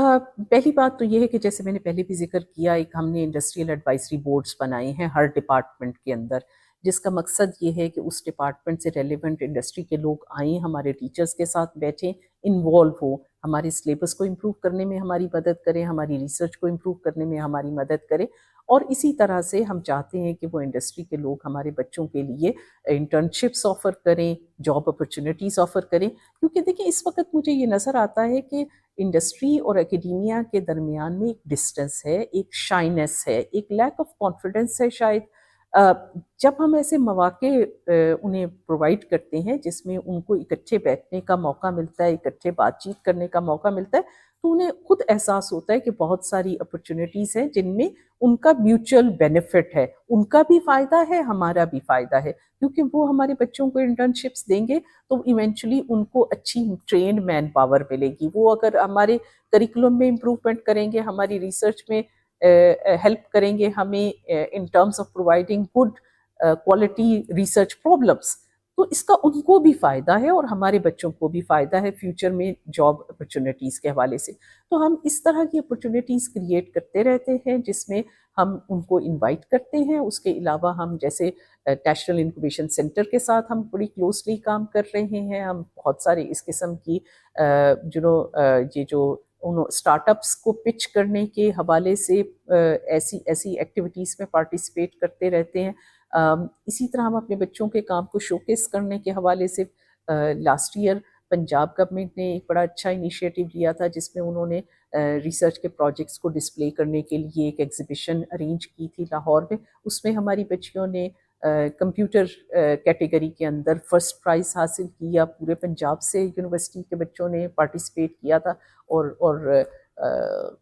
पहली बात तो ये है कि जैसे मैंने पहले भी ज़िक्र किया, एक हमने इंडस्ट्रियल एडवाइजरी बोर्ड्स बनाए हैं हर डिपार्टमेंट के अंदर, जिसका मकसद ये है कि उस डिपार्टमेंट से रेलेवेंट इंडस्ट्री के लोग आएँ, हमारे टीचर्स के साथ बैठें, इन्वॉल्व हों, हमारे सिलेबस को इम्प्रूव करने में हमारी मदद करें, हमारी रिसर्च को इम्प्रूव करने में हमारी मदद करें। और इसी तरह से हम चाहते हैं कि वो इंडस्ट्री के लोग हमारे बच्चों के लिए इंटर्नशिप्स ऑफ़र करें, जॉब अपॉर्चुनिटीज़ ऑफ़र करें। क्योंकि देखिए इस वक़्त मुझे ये नज़र आता है कि इंडस्ट्री और एकेडेमिया के दरमियान में एक डिस्टेंस है, एक शाइनेस है, एक लैक ऑफ कॉन्फिडेंस है शायद। जब हम ऐसे मौके उन्हें प्रोवाइड करते हैं जिसमें उनको इकट्ठे बैठने का मौका मिलता है, इकट्ठे बातचीत करने का मौका मिलता है, तो उन्हें खुद एहसास होता है कि बहुत सारी अपॉर्चुनिटीज़ हैं जिनमें उनका म्यूचुअल बेनिफिट है, उनका भी फ़ायदा है, हमारा भी फ़ायदा है। क्योंकि वो हमारे बच्चों को इंटर्नशिप्स देंगे तो इवेंचुअली उनको अच्छी ट्रेन्ड मैन पावर मिलेगी। वो अगर हमारे करिकुलम में इम्प्रूवमेंट करेंगे, हमारी रिसर्च में हेल्प करेंगे हमें in terms of providing good quality research problems, तो इसका उनको भी फ़ायदा है और हमारे बच्चों को भी फ़ायदा है फ्यूचर में जॉब अपॉर्चुनिटीज़ के हवाले से। तो हम इस तरह की अपॉर्चुनिटीज़ क्रिएट करते रहते हैं जिसमें हम उनको इनवाइट करते हैं। उसके अलावा हम जैसे नेशनल इंक्यूबेशन सेंटर के साथ हम बड़ी क्लोजली काम कर रहे हैं। हम बहुत सारे इस किस्म की ये जो उन स्टार्टअप्स को पिच करने के हवाले से ऐसी ऐसी एक्टिविटीज़ में पार्टिसिपेट करते रहते हैं। इसी तरह हम अपने बच्चों के काम को शोकेस करने के हवाले से लास्ट ईयर पंजाब गवर्नमेंट ने एक बड़ा अच्छा इनिशिएटिव लिया था जिसमें उन्होंने रिसर्च के प्रोजेक्ट्स को डिस्प्ले करने के लिए एक एग्जीबिशन अरेंज की थी लाहौर में। उसमें हमारी बच्चियों ने कंप्यूटर कैटेगरी के अंदर फर्स्ट प्राइज़ हासिल किया। पूरे पंजाब से यूनिवर्सिटी के बच्चों ने पार्टिसिपेट किया था और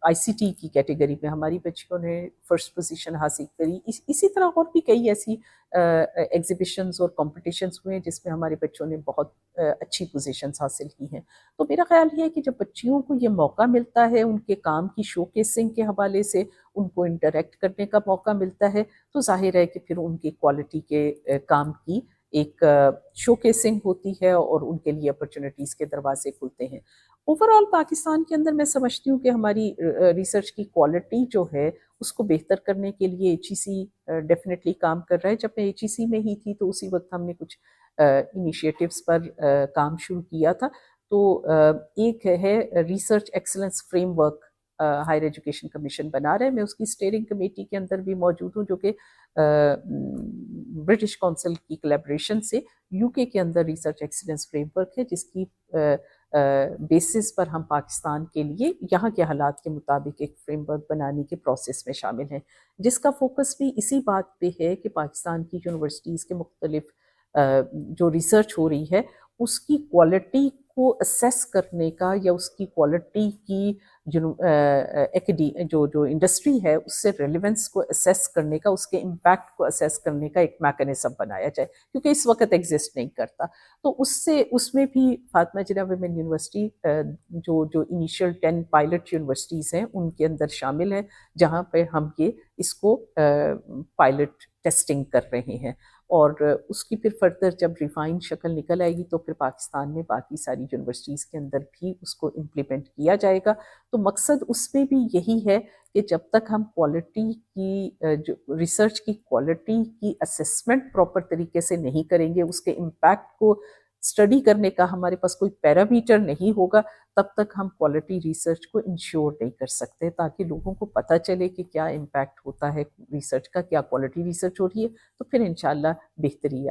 आईसीटी की कैटेगरी में हमारी बच्चियों ने फर्स्ट पोजीशन हासिल करी। इसी तरह और भी कई ऐसी एग्जीबिशंस और कॉम्पिटिशन्स हुए जिसमें हमारे बच्चों ने बहुत अच्छी पोजीशंस हासिल की हैं। तो मेरा ख्याल ये है कि जब बच्चियों को ये मौका मिलता है, उनके काम की शोकेसिंग के हवाले से उनको इंटरेक्ट करने का मौका मिलता है, तो ज़ाहिर है कि फिर उनकी क्वालिटी के काम की एक शोकेसिंग होती है और उनके लिए अपॉर्चुनिटीज़ के दरवाजे खुलते हैं। ओवरऑल पाकिस्तान के अंदर मैं समझती हूँ कि हमारी रिसर्च की क्वालिटी जो है उसको बेहतर करने के लिए एचईसी डेफिनेटली काम कर रहा है। जब मैं एचईसी में ही थी तो उसी वक्त हमने कुछ इनिशिएटिव्स पर काम शुरू किया था। तो एक है research excellence framework, higher education commission बना रहे हैं। मैं उसकी स्टीयरिंग कमेटी के अंदर भी मौजूद हूँ जो कि ब्रिटिश काउंसिल की कोलैबोरेशन से यूके के अंदर रिसर्च एक्सीलेंस फ्रेमवर्क है जिसकी बेसिस पर हम पाकिस्तान के लिए यहाँ के हालात के मुताबिक एक फ्रेमवर्क बनाने के प्रोसेस में शामिल हैं, जिसका फोकस भी इसी बात पे है कि पाकिस्तान की यूनिवर्सिटीज़ के मुख्तलिफ जो रिसर्च हो रही है उसकी क्वालिटी को असेस करने का या उसकी क्वालिटी की जो इंडस्ट्री है उससे रेलेवेंस को असेस करने का, उसके इम्पैक्ट को असेस करने का एक मैकेनिज्म बनाया जाए, क्योंकि इस वक्त एग्जिस्ट नहीं करता। तो उसमें भी फातिमा जिन्ना वुमेन यूनिवर्सिटी जो इनिशियल 10 पायलट यूनिवर्सिटीज़ हैं उनके अंदर शामिल है, जहाँ पे हम इसको पायलट टेस्टिंग कर रहे हैं। और उसकी फिर फर्दर जब रिफाइंड शक्ल निकल आएगी तो फिर पाकिस्तान में बाकी सारी यूनिवर्सिटीज़ के अंदर भी उसको इम्प्लीमेंट किया जाएगा। तो मकसद उसमें भी यही है कि जब तक हम क्वालिटी की जो रिसर्च की क्वालिटी की असेसमेंट प्रॉपर तरीके से नहीं करेंगे, उसके इम्पैक्ट को स्टडी करने का हमारे पास कोई पैरामीटर नहीं होगा, तब तक हम क्वालिटी रिसर्च को इंश्योर नहीं कर सकते, ताकि लोगों को पता चले कि क्या इम्पैक्ट होता है रिसर्च का, क्या क्वालिटी रिसर्च हो रही है, तो फिर इंशाल्लाह बेहतरी